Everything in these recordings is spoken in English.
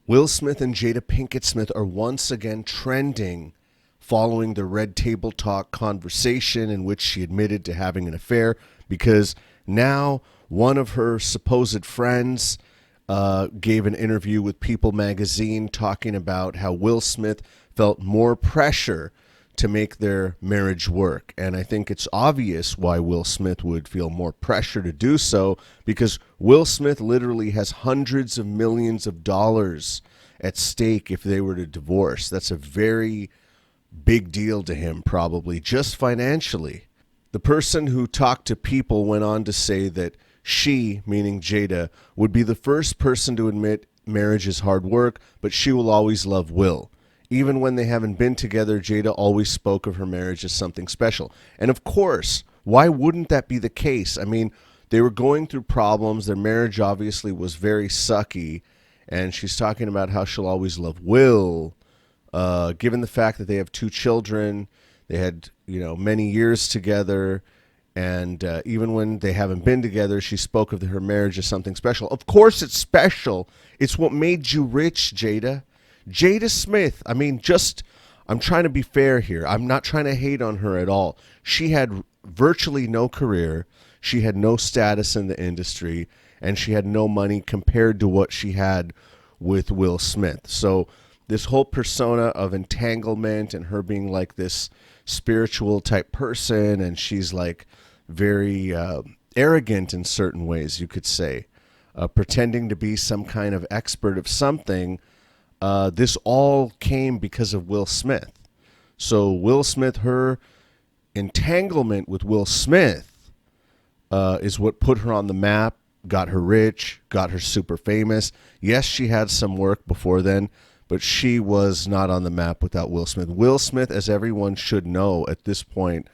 Will Smith and Jada Pinkett Smith are once again trending following the Red Table Talk conversation in which she admitted to having an affair, because now one of her supposed friends gave an interview with People magazine talking about how Will Smith felt more pressure to make their marriage work. And I think it's obvious why Will Smith would feel more pressure to do so, because Will Smith literally has hundreds of millions of dollars at stake if they were to divorce. That's a very big deal to him, probably, just financially. The person who talked to People went on to say that she, meaning Jada, would be the first person to admit marriage is hard work, but she will always love Will. Even when they haven't been together, Jada always spoke of her marriage as something special. And of course, why wouldn't that be the case? I mean, they were going through problems. Their marriage obviously was very sucky. And she's talking about how she'll always love Will, given the fact that they have two children. They had, many years together. And even when they haven't been together, she spoke of her marriage as something special. Of course it's special. It's what made you rich, Jada. Jada Smith, I'm trying to be fair here. I'm not trying to hate on her at all. She had virtually no career. She had no status in the industry, and she had no money compared to what she had with Will Smith. So this whole persona of entanglement and her being like this spiritual type person, and she's like very arrogant in certain ways, you could say, pretending to be some kind of expert of something. This all came because of Will Smith. So Will Smith, her entanglement with Will Smith is what put her on the map, got her rich, got her super famous. Yes, she had some work before then, but she was not on the map without Will Smith. Will Smith, as everyone should know at this point,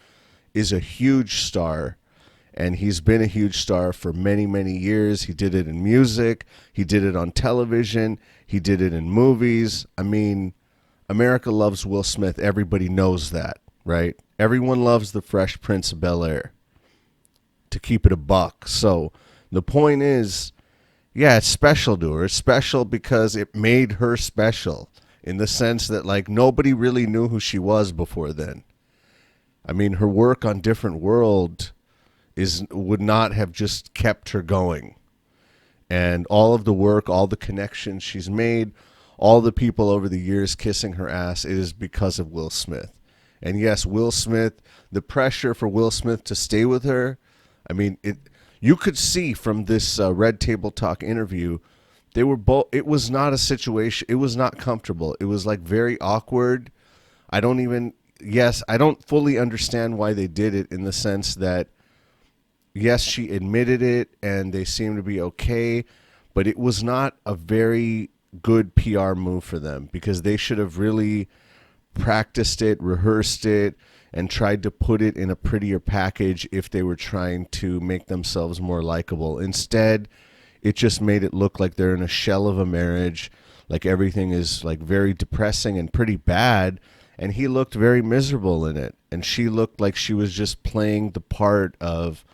is a huge star. And he's been a huge star for many, many years. He did it in music. He did it on television. He did it in movies. I mean, America loves Will Smith. Everybody knows that, right? Everyone loves the Fresh Prince of Bel-Air, to keep it a buck. So the point is, yeah, it's special to her. It's special because it made her special in the sense that, like, nobody really knew who she was before then. I mean, her work on Different World would not have just kept her going. And all of the work, all the connections she's made, all the people over the years kissing her ass, it is because of Will Smith. And yes, Will Smith, the pressure for Will Smith to stay with her, I mean, you could see from this Red Table Talk interview, they were both, it was not a situation, it was not comfortable. It was like very awkward. I don't fully understand why they did it, in the sense that yes, she admitted it and they seemed to be okay, but it was not a very good PR move for them, because they should have really practiced it, rehearsed it, and tried to put it in a prettier package if they were trying to make themselves more likable. Instead, it just made it look like they're in a shell of a marriage, like everything is like very depressing and pretty bad, and he looked very miserable in it, and she looked like she was just playing the part of...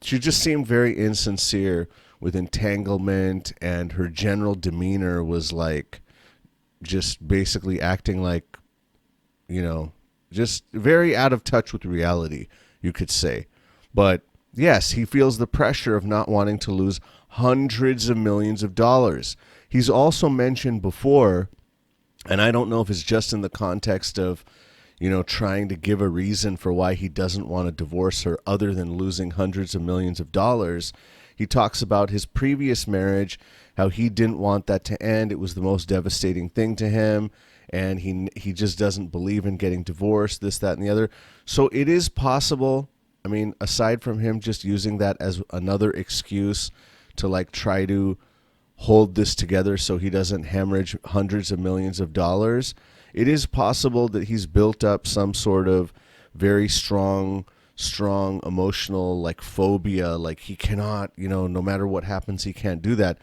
She just seemed very insincere with entanglement, and her general demeanor was like just basically acting like, just very out of touch with reality, you could say. But yes, he feels the pressure of not wanting to lose hundreds of millions of dollars. He's also mentioned before, and I don't know if it's just in the context of trying to give a reason for why he doesn't want to divorce her other than losing hundreds of millions of dollars. He talks about his previous marriage, how he didn't want that to end. It was the most devastating thing to him, and he just doesn't believe in getting divorced, this, that, and the other. So it is possible, I mean, aside from him just using that as another excuse to like try to hold this together so he doesn't hemorrhage hundreds of millions of dollars, it is possible that he's built up some sort of very strong emotional like phobia, like he cannot, no matter what happens, he can't do that.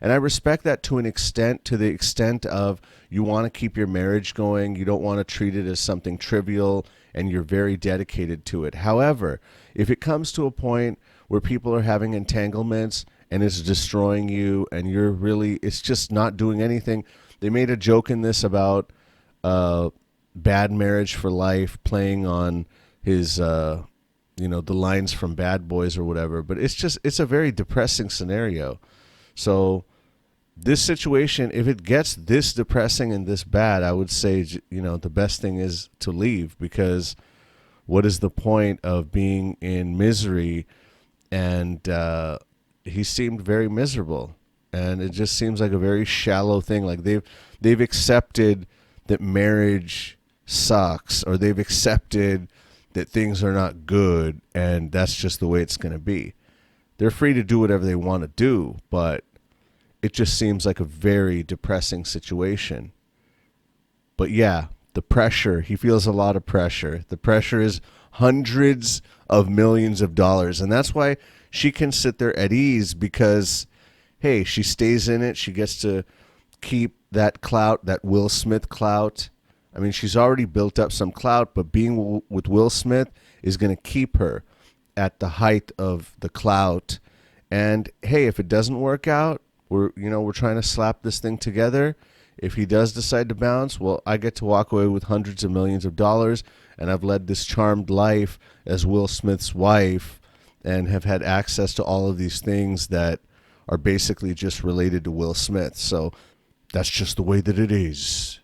And I respect that to an extent, to the extent of you want to keep your marriage going, you don't want to treat it as something trivial, and you're very dedicated to it. However, if it comes to a point where people are having entanglements and it's destroying you, and it's just not doing anything. They made a joke in this about Bad Marriage for Life, playing on his the lines from Bad Boys or whatever, but it's a very depressing scenario. So this situation, if it gets this depressing and this bad, I would say, the best thing is to leave, because what is the point of being in misery? And he seemed very miserable, and it just seems like a very shallow thing. Like they've accepted that marriage sucks, or they've accepted that things are not good, and that's just the way it's going to be. They're free to do whatever they want to do, but it just seems like a very depressing situation. But yeah, the pressure, he feels a lot of pressure. The pressure is hundreds of millions of dollars. And that's why she can sit there at ease, because, hey, she stays in it. She gets to keep that clout, that Will Smith clout. I mean, she's already built up some clout, but being with Will Smith is going to keep her at the height of the clout. And hey, if it doesn't work out, we're trying to slap this thing together. If he does decide to bounce, well, I get to walk away with hundreds of millions of dollars, and I've led this charmed life as Will Smith's wife, and have had access to all of these things that are basically just related to Will Smith. So that's just the way that it is.